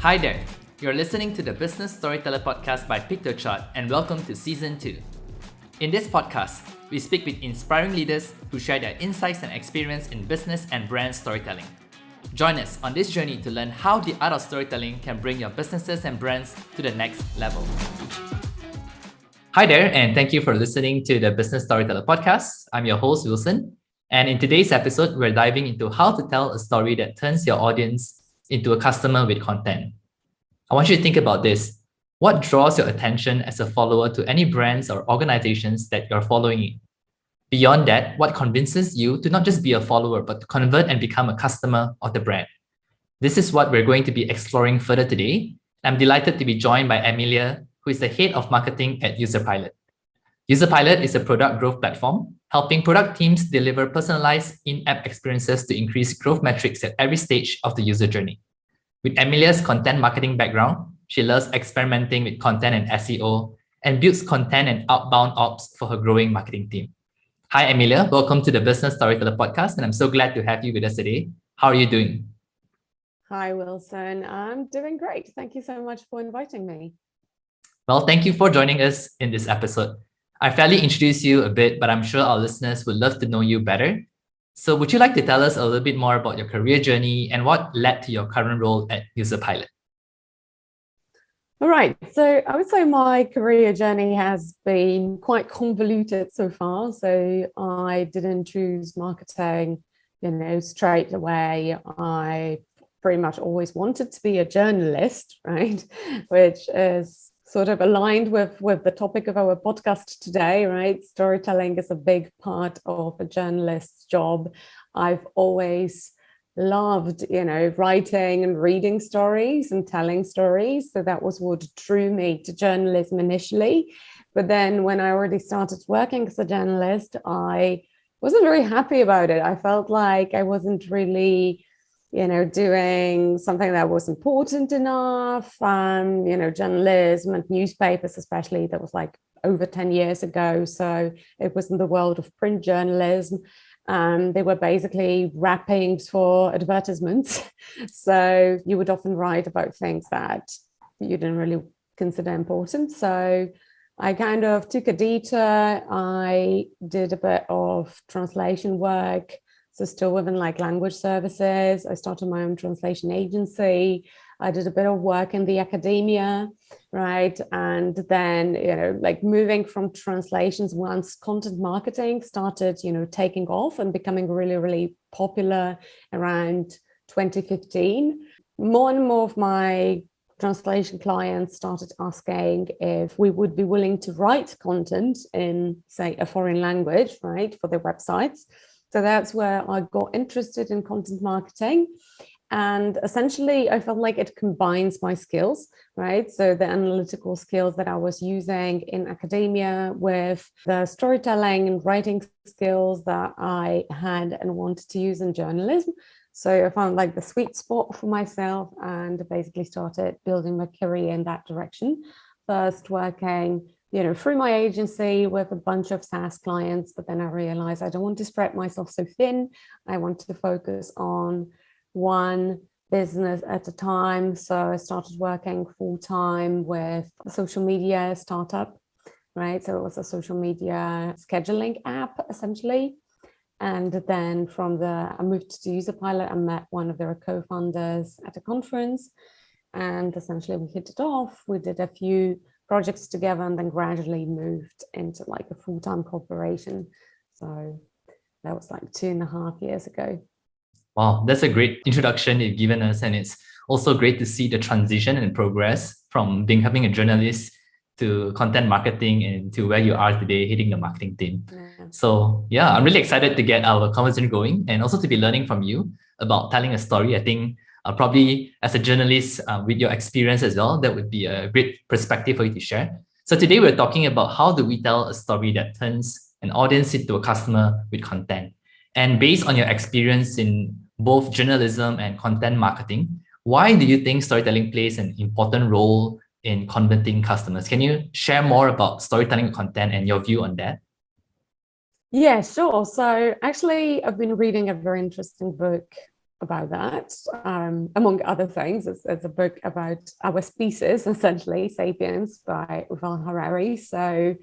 Hi there, you're listening to the Business Storyteller podcast by PictoChart, and welcome to Season 2. In this podcast, we speak with inspiring leaders who share their insights and experience in business and brand storytelling. Join us on this journey to learn how the art of storytelling can bring your businesses and brands to the next level. Hi there, and thank you for listening to the Business Storyteller podcast. I'm your host, Wilson, and in today's episode, we're diving into how to tell a story that turns your audience into a customer with content. I want you to think about this. What draws your attention as a follower to any brands or organizations that you're following? Beyond that, what convinces you to not just be a follower, but to convert and become a customer of the brand? This is what we're going to be exploring further today. I'm delighted to be joined by Emilia, who is the head of marketing at Userpilot. Userpilot is a product growth platform, helping product teams deliver personalized in-app experiences to increase growth metrics at every stage of the user journey. With Emilia's content marketing background, she loves experimenting with content and SEO and builds content and outbound ops for her growing marketing team. Hi, Emilia. Welcome to the Business Storyteller podcast, and I'm so glad to have you with us today. How are you doing? Hi, Wilson. I'm doing great. Thank you so much for inviting me. Well, thank you for joining us in this episode. I fairly introduced you a bit, but I'm sure our listeners would love to know you better. So would you like to tell us a little bit more about your career journey and what led to your current role at Userpilot? All right. So I would say my career journey has been quite convoluted so far. So I didn't choose marketing, straight away. I pretty much always wanted to be a journalist, right? Which is sort of aligned with the topic of our podcast today, right? Storytelling is a big part of a journalist's job. I've always loved, writing and reading stories and telling stories. So that was what drew me to journalism initially. But then when I already started working as a journalist, I wasn't very happy about it. I felt like I wasn't really doing something that was important enough. Journalism and newspapers, especially, that was like over 10 years ago. So it was in the world of print journalism. They were basically wrappings for advertisements. So you would often write about things that you didn't really consider important. So I kind of took a detour. I did a bit of translation work. So still within like language services. I started my own translation agency. I did a bit of work in the academia, right? And then, moving from translations, once content marketing started, taking off and becoming really, really popular around 2015, more and more of my translation clients started asking if we would be willing to write content in, say, a foreign language, right, for their websites. So that's where I got interested in content marketing. And essentially, I felt like it combines my skills, right? So the analytical skills that I was using in academia with the storytelling and writing skills that I had and wanted to use in journalism. So I found like the sweet spot for myself and basically started building my career in that direction. First working through my agency with a bunch of SaaS clients, but then I realized I don't want to spread myself so thin. I want to focus on one business at a time. So I started working full-time with a social media startup, right? So it was a social media scheduling app, essentially. And then I moved to Userpilot and met one of their co-founders at a conference. And essentially we hit it off. We did a few projects together and then gradually moved into like a full-time corporation. So that was like 2.5 years ago. Wow, that's a great introduction you've given us. And it's also great to see the transition and progress from becoming a journalist to content marketing and to where you are today, hitting the marketing team. Yeah. So yeah, I'm really excited to get our conversation going and also to be learning from you about telling a story. I think probably as a journalist with your experience as well, that would be a great perspective for you to share. So today we're talking about how do we tell a story that turns an audience into a customer with content. And based on your experience in both journalism and content marketing, why do you think storytelling plays an important role in converting customers? Can you share more about storytelling content and your view on that? Yeah, sure. So actually, I've been reading a very interesting book about that. Among other things, it's a book about our species, essentially, Sapiens, by Yuval Harari. So,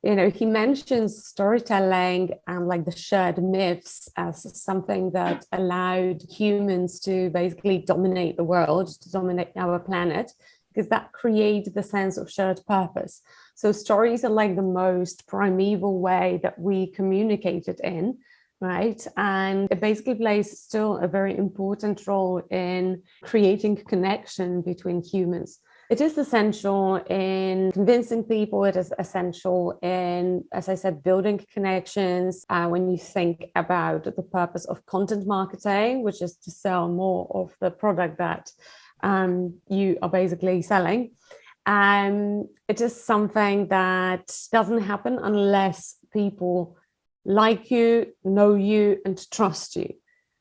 he mentions storytelling and like the shared myths as something that allowed humans to basically dominate the world, to dominate our planet, because that created the sense of shared purpose. So stories are like the most primeval way that we communicated in, right? And it basically plays still a very important role in creating connection between humans. It is essential in convincing people. It is essential in, as I said, building connections. When you think about the purpose of content marketing, which is to sell more of the product that you are basically selling, it is something that doesn't happen unless people like you, know you, and trust you.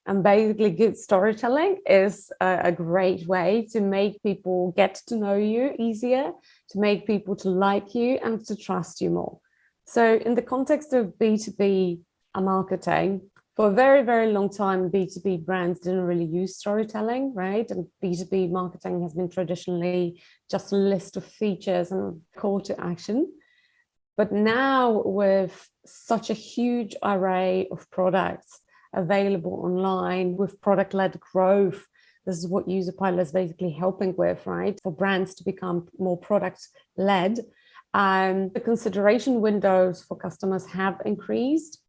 And basically, good storytelling is a great way to make people get to know you easier, to make people to like you and to trust you more. So in the context of B2B marketing, for a very, very long time, B2B brands didn't really use storytelling, right? And B2B marketing has been traditionally just a list of features and call to action. But now, with such a huge array of products available online, with product-led growth, this is what Userpilot is basically helping with, right? For brands to become more product-led. The consideration windows for customers have increased.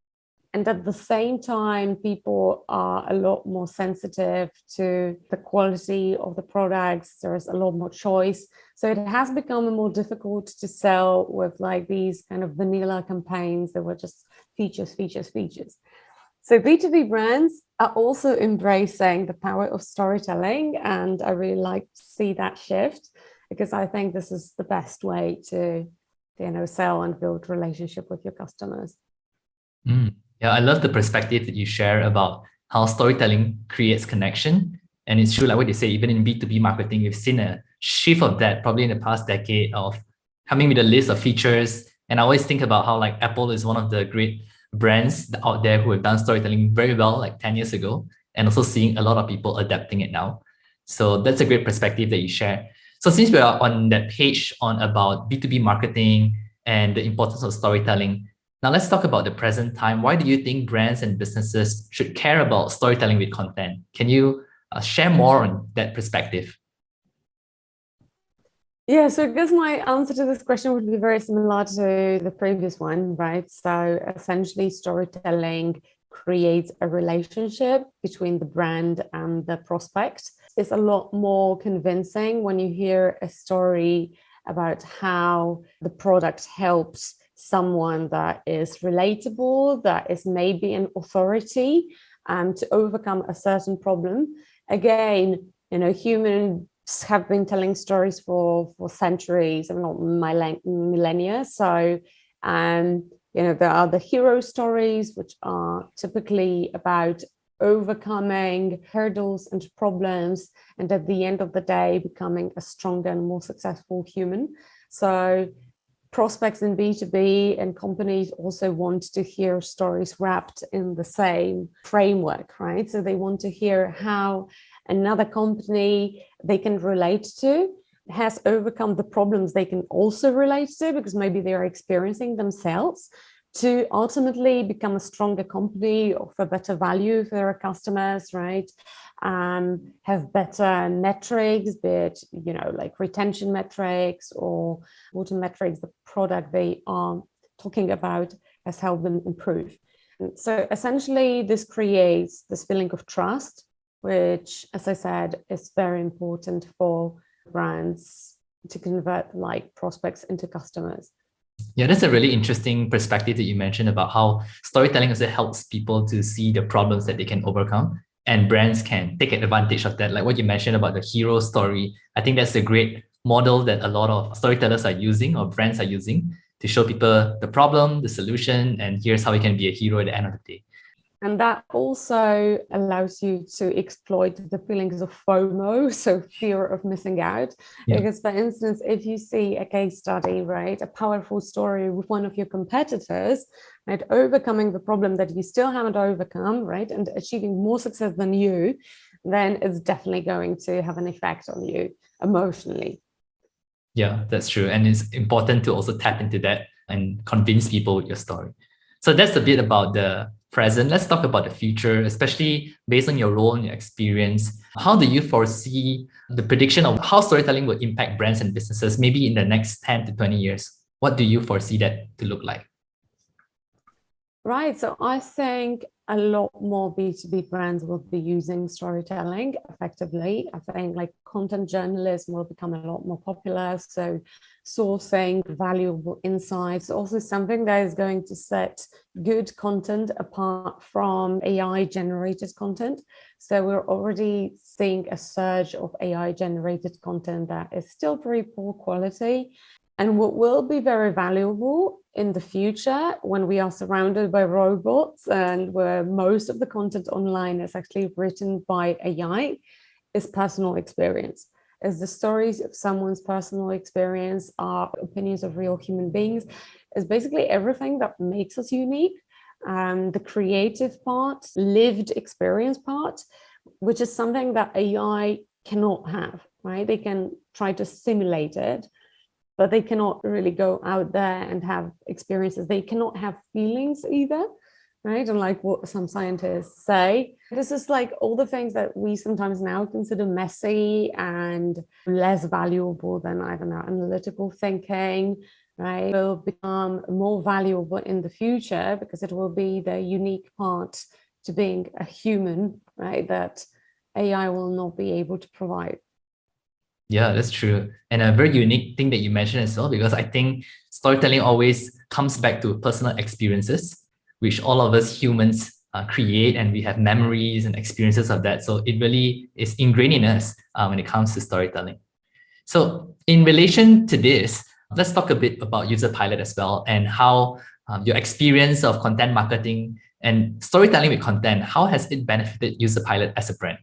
And at the same time, people are a lot more sensitive to the quality of the products. There is a lot more choice. So it has become more difficult to sell with like these kind of vanilla campaigns that were just features, features, features. So B2B brands are also embracing the power of storytelling. And I really like to see that shift, because I think this is the best way to, sell and build relationship with your customers. Yeah, I love the perspective that you share about how storytelling creates connection. And it's true, like what you say, even in B2B marketing, we've seen a shift of that probably in the past decade of coming with a list of features. And I always think about how like Apple is one of the great brands out there who have done storytelling very well like 10 years ago, and also seeing a lot of people adapting it now. So that's a great perspective that you share. So since we are on that page on about B2B marketing and the importance of storytelling, now let's talk about the present time. Why do you think brands and businesses should care about storytelling with content? Can you share more on that perspective? Yeah, so I guess my answer to this question would be very similar to the previous one, right? So essentially, storytelling creates a relationship between the brand and the prospect. It's a lot more convincing when you hear a story about how the product helps someone that is relatable, that is maybe an authority, to overcome a certain problem. Again, humans have been telling stories for centuries, and not millennia. So, there are the hero stories, which are typically about overcoming hurdles and problems, and at the end of the day, becoming a stronger and more successful human. So prospects in B2B and companies also want to hear stories wrapped in the same framework, right? So they want to hear how another company they can relate to has overcome the problems they can also relate to, because maybe they are experiencing themselves, to ultimately become a stronger company, offer better value for their customers, right? Have better metrics, be it, like retention metrics or water metrics. The product they are talking about has helped them improve. And so essentially, this creates this feeling of trust, which, as I said, is very important for brands to convert like prospects into customers. Yeah, that's a really interesting perspective that you mentioned about how storytelling also helps people to see the problems that they can overcome, and brands can take advantage of that. Like what you mentioned about the hero story, I think that's a great model that a lot of storytellers are using or brands are using to show people the problem, the solution, and here's how you can be a hero at the end of the day. And that also allows you to exploit the feelings of FOMO, so fear of missing out. Yeah. Because, for instance, if you see a case study, right, a powerful story with one of your competitors, right, overcoming the problem that you still haven't overcome, right, and achieving more success than you, then it's definitely going to have an effect on you emotionally. Yeah, that's true. And it's important to also tap into that and convince people with your story. So that's a bit about the present. Let's talk about the future, especially based on your role and your experience. How do you foresee the prediction of how storytelling will impact brands and businesses maybe in the next 10 to 20 years? What do you foresee that to look like? Right. So I think a lot more B2B brands will be using storytelling effectively. I think like content journalism will become a lot more popular. So sourcing valuable insights, also something that is going to set good content apart from AI generated content. So we're already seeing a surge of AI generated content that is still very poor quality. And what will be very valuable in the future when we are surrounded by robots and where most of the content online is actually written by AI is personal experience. As the stories of someone's personal experience are opinions of real human beings, is basically everything that makes us unique. The creative part, lived experience part, which is something that AI cannot have, right? They can try to simulate it, but they cannot really go out there and have experiences. They cannot have feelings either, right? And like what some scientists say, this is like all the things that we sometimes now consider messy and less valuable than, I don't know, analytical thinking, right? Will become more valuable in the future because it will be the unique part to being a human, right? That AI will not be able to provide. Yeah, that's true. And a very unique thing that you mentioned as well, because I think storytelling always comes back to personal experiences, which all of us humans create, and we have memories and experiences of that. So it really is ingrained in us when it comes to storytelling. So in relation to this, let's talk a bit about Userpilot as well and how your experience of content marketing and storytelling with content, how has it benefited Userpilot as a brand?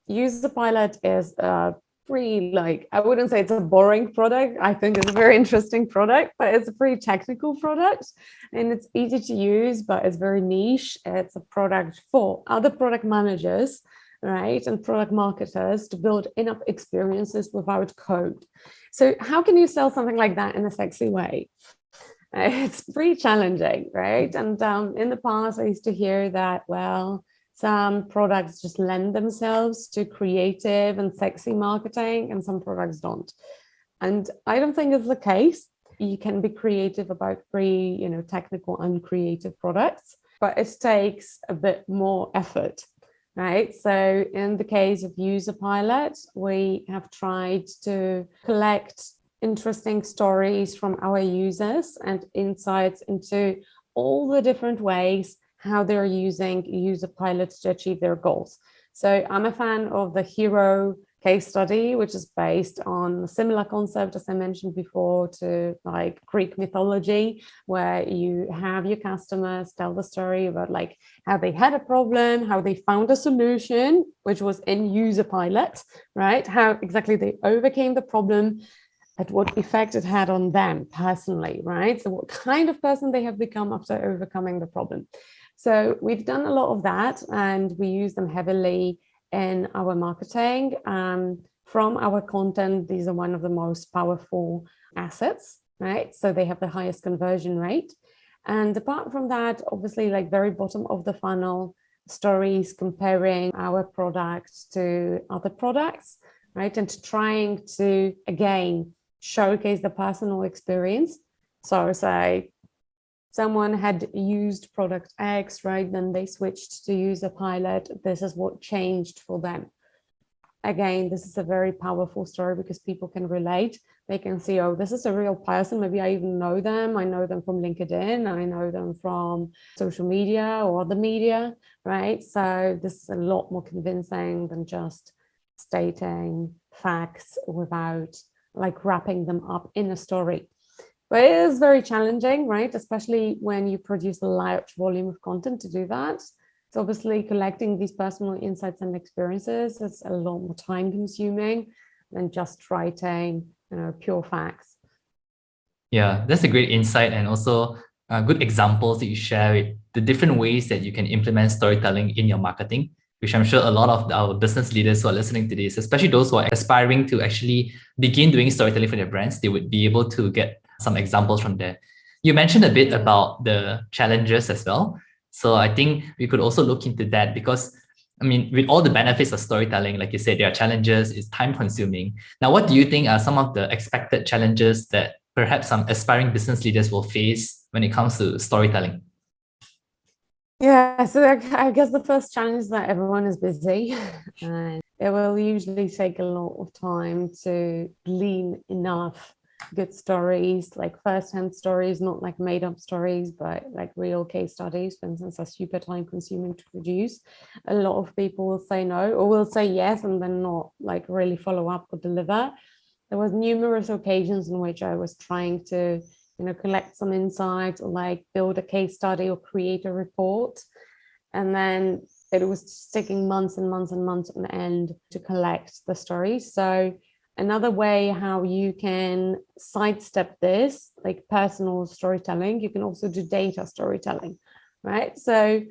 Userpilot is a pretty, like, I wouldn't say it's a boring product. I think it's a very interesting product, but it's a pretty technical product and it's easy to use, but it's very niche. It's a product for other product managers, right, and product marketers to build enough experiences without code. So how can you sell something like that in a sexy way? It's pretty challenging, right? And in the past, I used to hear that, well, some products just lend themselves to creative and sexy marketing, and some products don't. And I don't think it's the case. You can be creative about pretty, technical and creative products, but it takes a bit more effort, right? So in the case of Userpilot, we have tried to collect interesting stories from our users and insights into all the different ways how they're using Userpilot to achieve their goals. So I'm a fan of the Hero case study, which is based on a similar concept, as I mentioned before, to like Greek mythology, where you have your customers tell the story about like how they had a problem, how they found a solution, which was in Userpilot, right? How exactly they overcame the problem, at what effect it had on them personally, right? So what kind of person they have become after overcoming the problem. So we've done a lot of that and we use them heavily in our marketing. From our content, these are one of the most powerful assets, right? So they have the highest conversion rate. And apart from that, obviously, like very bottom of the funnel stories comparing our products to other products, right? And trying to, again, showcase the personal experience. So say someone had used product X, right? Then they switched to Userpilot. This is what changed for them. Again, this is a very powerful story because people can relate. They can see, oh, this is a real person. Maybe I even know them. I know them from LinkedIn. I know them from social media or other media, right? So this is a lot more convincing than just stating facts without like wrapping them up in a story. But it is very challenging, right? Especially when you produce a large volume of content to do that. So obviously collecting these personal insights and experiences is a lot more time consuming than just writing, pure facts. Yeah, that's a great insight and also good examples that you share with the different ways that you can implement storytelling in your marketing. which I'm sure a lot of our business leaders who are listening to this, especially those who are aspiring to actually begin doing storytelling for their brands, they would be able to get some examples from there. You mentioned a bit about the challenges as well. So I think we could also look into that because, I mean, with all the benefits of storytelling, like you said, there are challenges, it's time consuming. Now, what do you think are some of the expected challenges that perhaps some aspiring business leaders will face when it comes to storytelling? Yeah, so I guess the first challenge is that everyone is busy and it will usually take a lot of time to glean enough good stories, like first-hand stories, not like made-up stories, but like real case studies, for instance, are super time-consuming to produce. A lot of people will say no or will say yes and then not like really follow up or deliver. There was numerous occasions in which I was trying to collect some insights or like build a case study or create a report. And then it was just taking months and months and months on end to collect the story. So another way how you can sidestep this, like personal storytelling, you can also do data storytelling, right? So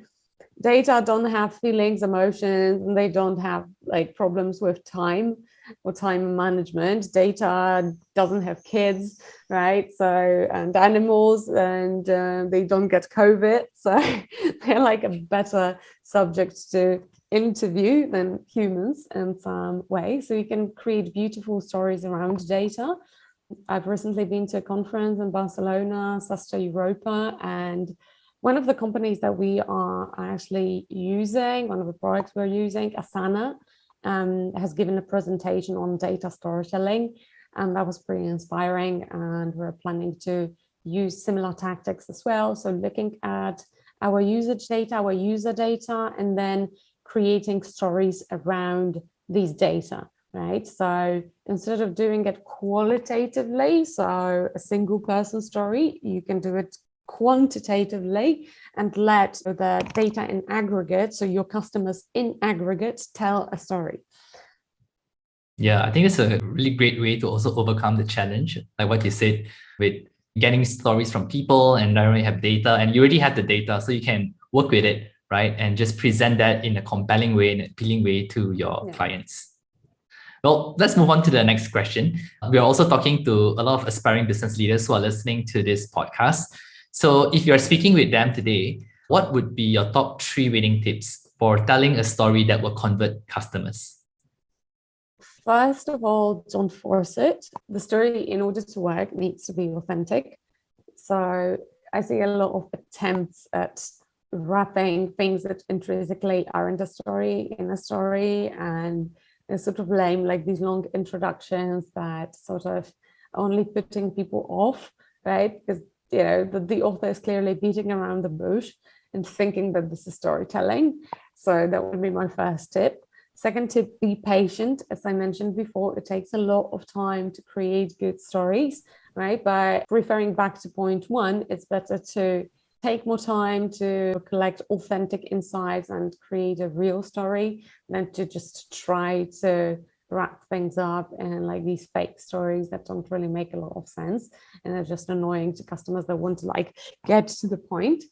data don't have feelings, emotions, and they don't have like problems with time or time management. Data doesn't have kids, right? So, and animals, and they don't get COVID. So they're like a better subject to interview than humans in some way. So you can create beautiful stories around data. I've recently been to a conference in Barcelona, Sasta Europa, and one of the companies that we are actually using, one of the products we're using, Asana, has given a presentation on data storytelling, and that was pretty inspiring. And we're planning to use similar tactics as well. So looking at our usage data, our user data, and then creating stories around these data, right? So instead of doing it qualitatively, so a single person story, you can do it quantitatively and let the data in aggregate, so your customers in aggregate, tell a story. Yeah, I think it's a really great way to also overcome the challenge, like what you said, with getting stories from people and not only have data, and you already have the data, so you can work with it, right? And just present that in a compelling way, in an appealing way to your clients. Well, let's move on to the next question. We are also talking to a lot of aspiring business leaders who are listening to this podcast. So if you're speaking with them today, what would be your top 3 winning tips for telling a story that will convert customers? First of all, don't force it. The story, in order to work, needs to be authentic. So I see a lot of attempts at wrapping things that intrinsically are in a story, and it's sort of lame, like these long introductions that sort of only putting people off, right? Because the author is clearly beating around the bush and thinking that this is storytelling. So that would be my first tip. Second tip, be patient. As I mentioned before, it takes a lot of time to create good stories, right? But referring back to point one, it's better to take more time to collect authentic insights and create a real story than to just try to wrap things up and like these fake stories that don't really make a lot of sense and are just annoying to customers that want to like get to the point.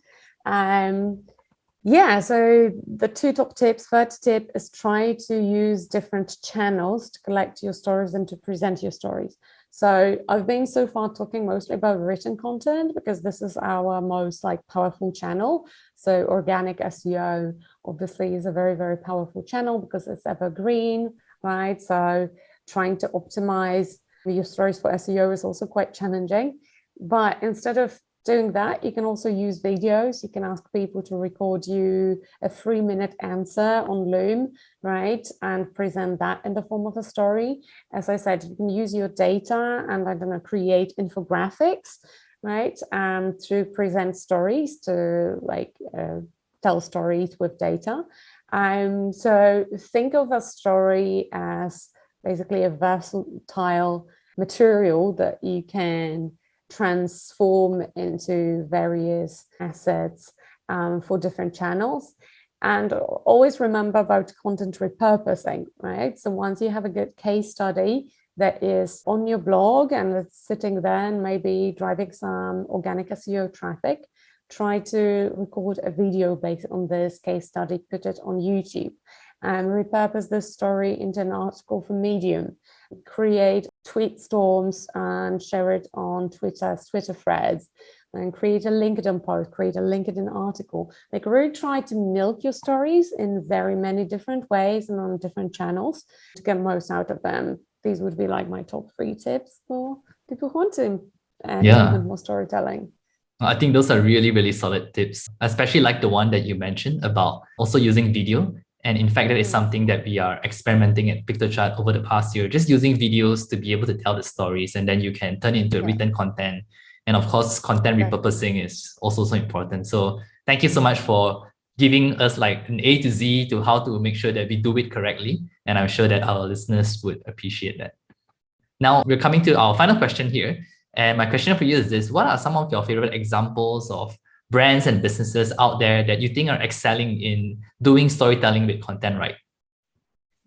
Yeah, so the 2 top tips. First tip is try to use different channels to collect your stories and to present your stories. So I've been so far talking mostly about written content because this is our most like powerful channel. So organic SEO obviously is a very, very powerful channel because it's evergreen, right? So trying to optimize your stories for SEO is also quite challenging. But instead of doing that, you can also use videos. You can ask people to record you a 3-minute answer on Loom, right? And present that in the form of a story. As I said, you can use your data and I'm going to create infographics, right? To present stories, to like tell stories with data. So think of a story as basically a versatile material that you can transform into various assets for different channels. And always remember about content repurposing, right? So once you have a good case study that is on your blog and it's sitting there and maybe driving some organic SEO traffic, try to record a video based on this case study, put it on YouTube. and repurpose this story into an article for Medium, create tweet storms and share it on Twitter threads, and create a LinkedIn post, create a LinkedIn article. Like really try to milk your stories in very many different ways and on different channels to get most out of them. These would be like my top 3 tips for people who want to implement more storytelling. I think those are really, really solid tips, especially like the one that you mentioned about also using video. And in fact, that is something that we are experimenting at PictoChart over the past year, just using videos to be able to tell the stories, and then you can turn it into written content. And of course, content repurposing is also so important. So thank you so much for giving us like an A to Z to how to make sure that we do it correctly. And I'm sure that our listeners would appreciate that. Now we're coming to our final question here. And my question for you is this: what are some of your favorite examples of brands and businesses out there that you think are excelling in doing storytelling with content right?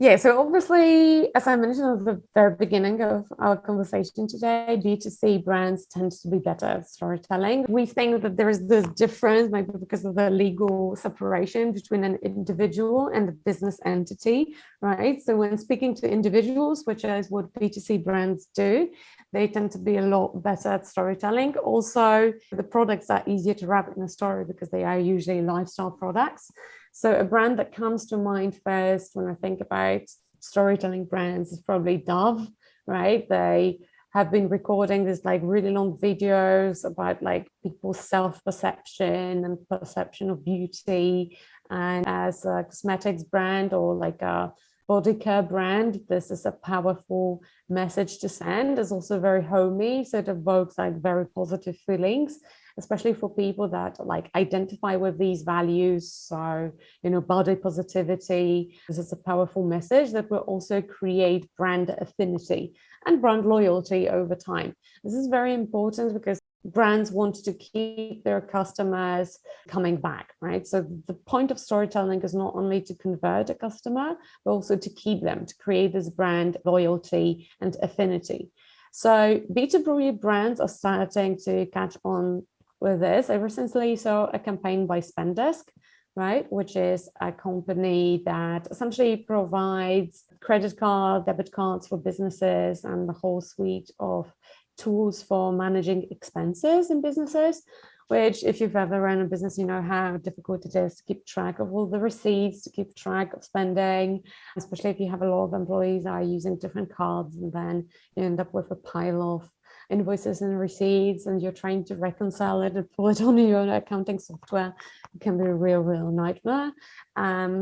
Yeah, so obviously, as I mentioned at the very beginning of our conversation today, B2C brands tend to be better at storytelling. We think that there is this difference, maybe because of the legal separation between an individual and a business entity, right? So when speaking to individuals, which is what B2C brands do, they tend to be a lot better at storytelling. Also, the products are easier to wrap in a story because they are usually lifestyle products. So a brand that comes to mind first when I think about storytelling brands is probably Dove, right? They have been recording these like really long videos about like people's self-perception and perception of beauty. And as a cosmetics brand or like a body care brand, this is a powerful message to send. It's also very homey, so it evokes like very positive feelings, especially for people that like identify with these values. So, you know, body positivity, this is a powerful message that will also create brand affinity and brand loyalty over time. This is very important because brands want to keep their customers coming back, right? So the point of storytelling is not only to convert a customer, but also to keep them, to create this brand loyalty and affinity. So B2B brands are starting to catch on with this. I recently saw a campaign by Spendesk, right, which is a company that essentially provides credit card, debit cards for businesses and the whole suite of tools for managing expenses in businesses, which if you've ever run a business, you know how difficult it is to keep track of all the receipts, to keep track of spending, especially if you have a lot of employees that are using different cards, and then you end up with a pile of invoices and receipts and you're trying to reconcile it and pull it on your accounting software. It can be a real nightmare.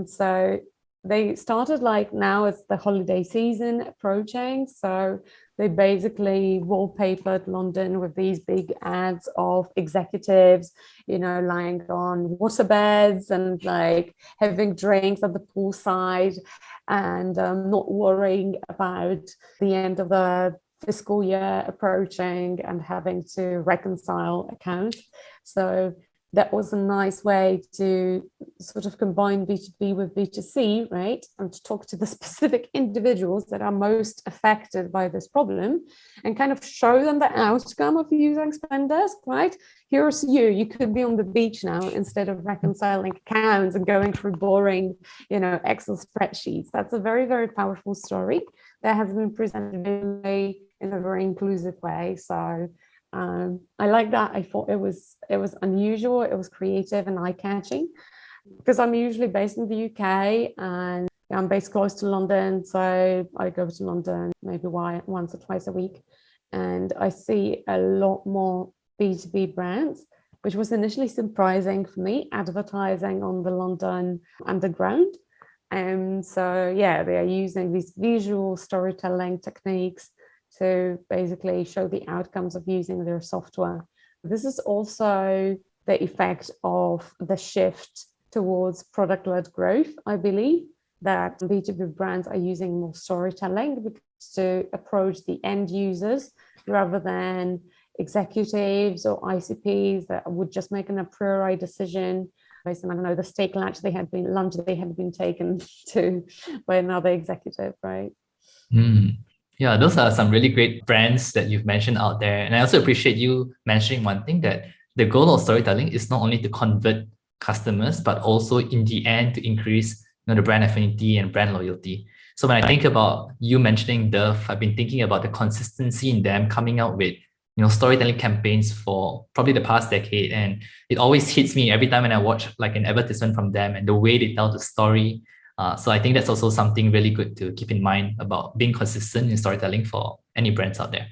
So they started like now it's the holiday season approaching, so they basically wallpapered London with these big ads of executives, you know, lying on waterbeds and like having drinks at the poolside and not worrying about the end of the fiscal year approaching and having to reconcile accounts. So that was a nice way to sort of combine B2B with B2C, right? And to talk to the specific individuals that are most affected by this problem and kind of show them the outcome of using Spendesk, right? Here's you. You could be on the beach now instead of reconciling accounts and going through boring, you know, Excel spreadsheets. That's a very powerful story that has been presented in a very inclusive way. So I like that. I thought it was unusual, it was creative and eye-catching because I'm usually based in the UK and I'm based close to London, so I go to London maybe once or twice a week, and I see a lot more B2B brands, which was initially surprising for me, advertising on the London Underground. And so yeah, they are using these visual storytelling techniques to basically show the outcomes of using their software. This is also the effect of the shift towards product-led growth, I believe, that B2B brands are using more storytelling to approach the end users rather than executives or ICPs that would just make an a priori decision based on, I don't know, the steak lunch they had been taken to by another executive, right? Yeah, those are some really great brands that you've mentioned out there. And I also appreciate you mentioning one thing, that the goal of storytelling is not only to convert customers, but also in the end to increase the brand affinity and brand loyalty. So when I think about you mentioning Dove, I've been thinking about the consistency in them coming out with storytelling campaigns for probably the past decade, and it always hits me every time when I watch like an advertisement from them and the way they tell the story. So I think that's also something really good to keep in mind about being consistent in storytelling for any brands out there.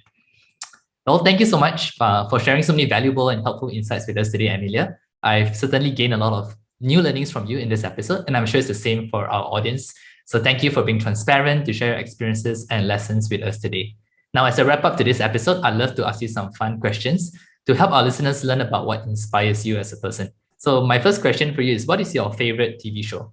Well, thank you so much for sharing so many valuable and helpful insights with us today, Emilia. I've certainly gained a lot of new learnings from you in this episode, and I'm sure it's the same for our audience. So thank you for being transparent to share your experiences and lessons with us today. Now, as a wrap up to this episode, I'd love to ask you some fun questions to help our listeners learn about what inspires you as a person. So my first question for you is, what is your favorite TV show?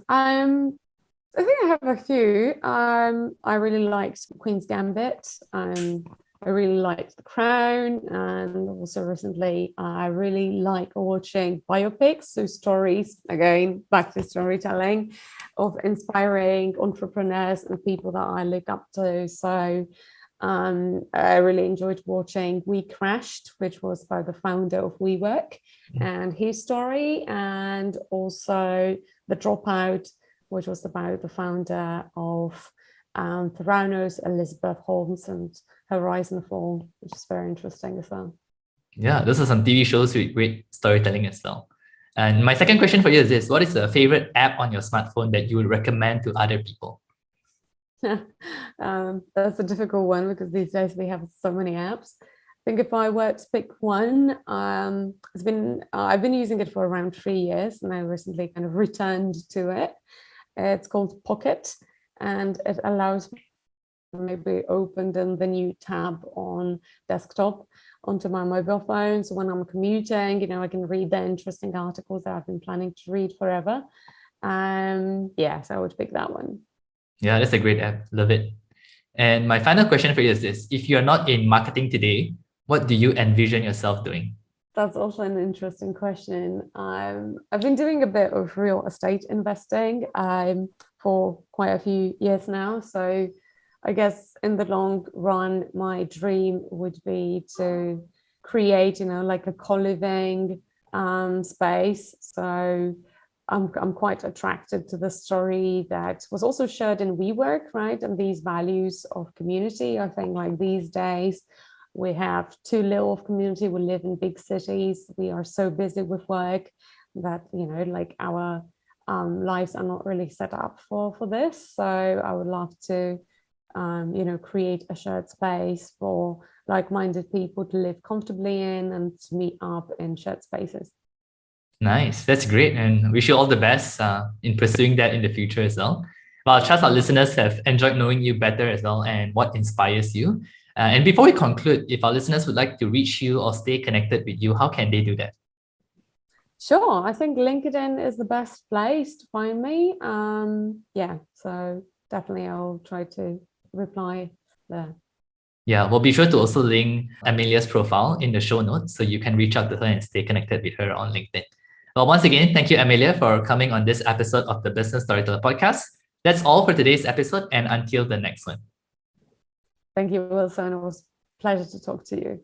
I think I have a few. I really liked Queen's Gambit. I really liked The Crown, and also recently I really like watching biopics, so stories, again, back to storytelling, of inspiring entrepreneurs and people that I look up to. So I really enjoyed watching We Crashed, which was by the founder of WeWork and his story, and also The Dropout, which was about the founder of Theranos, Elizabeth Holmes, and Horizon Fall, which is very interesting as well. Yeah, those are some TV shows with great storytelling as well. And my second question for you is this: what is the favorite app on your smartphone that you would recommend to other people? That's a difficult one because these days we have so many apps. I think if I were to pick one, I've been using it for around 3 years, and I recently kind of returned to it. It's called Pocket, and it allows me to maybe open the new tab on desktop onto my mobile phone. So when I'm commuting, I can read the interesting articles that I've been planning to read forever. So I would pick that one. Yeah, that's a great app. Love it. And my final question for you is this: if you're not in marketing today, what do you envision yourself doing? That's also an interesting question. I've been doing a bit of real estate investing for quite a few years now. So I guess in the long run, my dream would be to create, like a co-living space. So I'm quite attracted to the story that was also shared in WeWork, right? And these values of community. I think like these days, we have too little of community. We live in big cities. We are so busy with work that, like our lives are not really set up for this. So I would love to, create a shared space for like-minded people to live comfortably in and to meet up in shared spaces. Nice. That's great. And wish you all the best in pursuing that in the future as well. Well, I trust our listeners have enjoyed knowing you better as well and what inspires you. And before we conclude, if our listeners would like to reach you or stay connected with you, how can they do that? Sure. I think LinkedIn is the best place to find me. So definitely I'll try to reply there. Yeah, we'll be sure to also link Emilia's profile in the show notes so you can reach out to her and stay connected with her on LinkedIn. Well, once again, thank you, Emilia, for coming on this episode of the Business Storyteller podcast. That's all for today's episode, and until the next one. Thank you, Wilson. It was a pleasure to talk to you.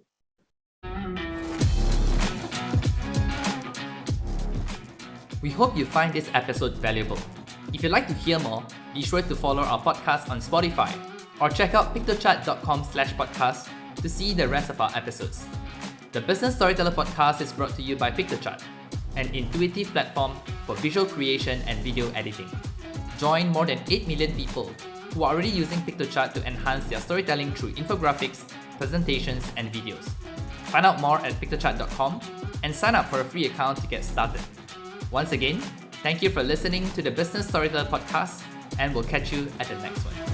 We hope you find this episode valuable. If you'd like to hear more, be sure to follow our podcast on Spotify or check out pictochart.com/podcast to see the rest of our episodes. The Business Storyteller podcast is brought to you by Pictochart, an intuitive platform for visual creation and video editing. Join more than 8 million people who are already using Pictochart to enhance their storytelling through infographics, presentations, and videos. Find out more at pictochart.com and sign up for a free account to get started. Once again, thank you for listening to the Business Storyteller podcast, and we'll catch you at the next one.